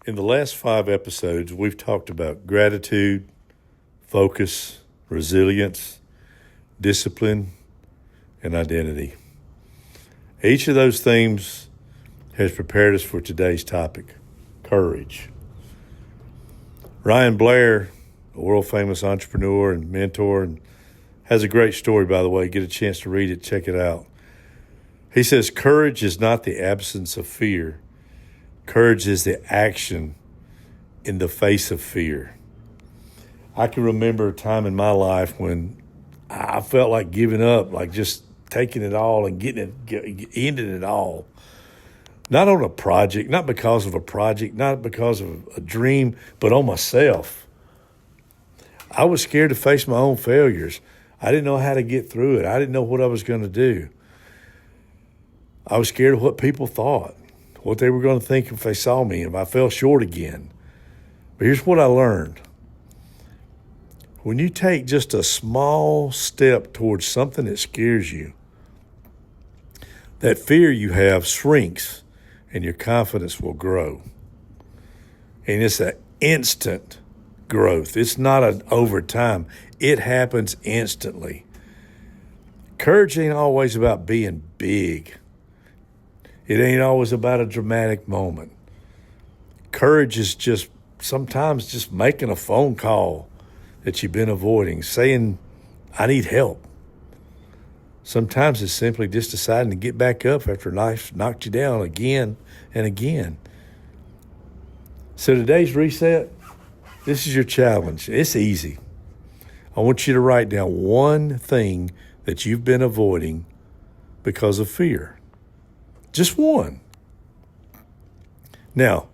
In the last 5 episodes, we've talked about gratitude, focus, resilience, discipline, and identity. Each of those themes has prepared us for today's topic, courage. Ryan Blair, a world-famous entrepreneur and mentor, and has a great story, by the way. Get a chance to read it, check it out. He says, courage is not the absence of fear. Courage is the action in the face of fear. I can remember a time in my life when I felt like giving up, like just taking it all and ending it all. Not on a project, not because of a project, not because of a dream, but on myself. I was scared to face my own failures. I didn't know how to get through it. I didn't know what I was going to do. I was scared of what people thought, what they were going to think if they saw me, if I fell short again. But here's what I learned. When you take just a small step towards something that scares you, that fear you have shrinks and your confidence will grow. And it's an instant growth. It's not an over time. It happens instantly. Courage ain't always about being big. It ain't always about a dramatic moment. Courage is just sometimes just making a phone call that you've been avoiding, saying, I need help. Sometimes it's simply just deciding to get back up after life knocked you down again and again. So today's reset, this is your challenge. It's easy. I want you to write down one thing that you've been avoiding because of fear. Just one. Now,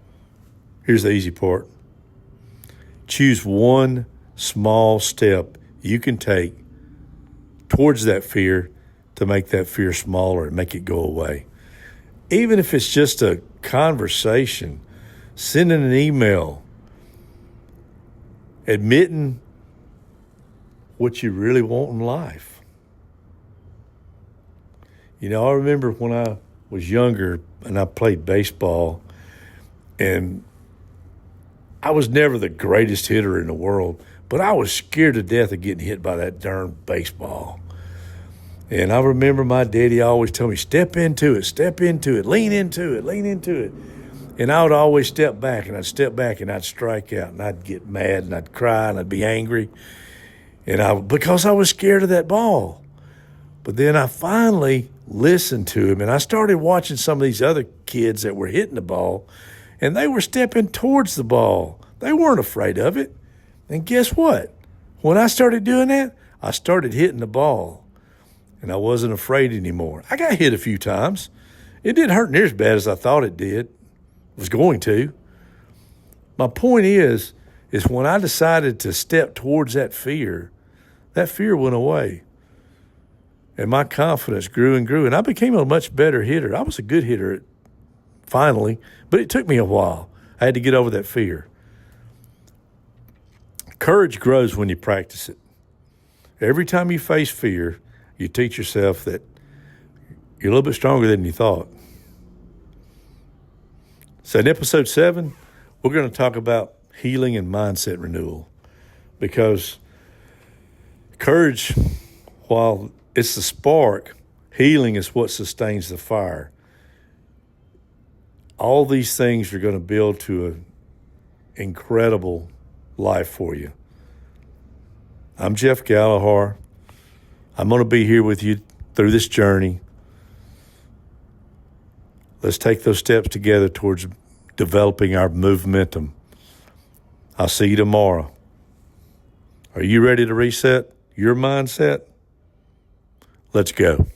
here's the easy part. Choose one small step you can take towards that fear to make that fear smaller and make it go away. Even if it's just a conversation, sending an email, admitting what you really want in life. You know, I remember when I was younger and I played baseball, and I was never the greatest hitter in the world, but I was scared to death of getting hit by that darn baseball. And I remember my daddy always told me, step into it, lean into it. And I would always step back, and I'd strike out, and I'd get mad, and I'd cry, and I'd be angry, because I was scared of that ball. But then I finally listened to him, and I started watching some of these other kids that were hitting the ball, and they were stepping towards the ball. They weren't afraid of it. And guess what? When I started doing that, I started hitting the ball, and I wasn't afraid anymore. I got hit a few times. It didn't hurt near as bad as I thought it did. It was going to. My point is when I decided to step towards that fear went away. And my confidence grew and grew, and I became a much better hitter. I was a good hitter finally, but it took me a while. I had to get over that fear. Courage grows when you practice it. Every time you face fear, you teach yourself that you're a little bit stronger than you thought. So in episode 7, we're going to talk about healing and mindset renewal, because courage, while it's the spark, healing is what sustains the fire. All these things are going to build to an incredible life for you. I'm Jeff Gallagher. I'm going to be here with you through this journey. Let's take those steps together towards developing our momentum. I'll see you tomorrow. Are you ready to reset your mindset? Let's go.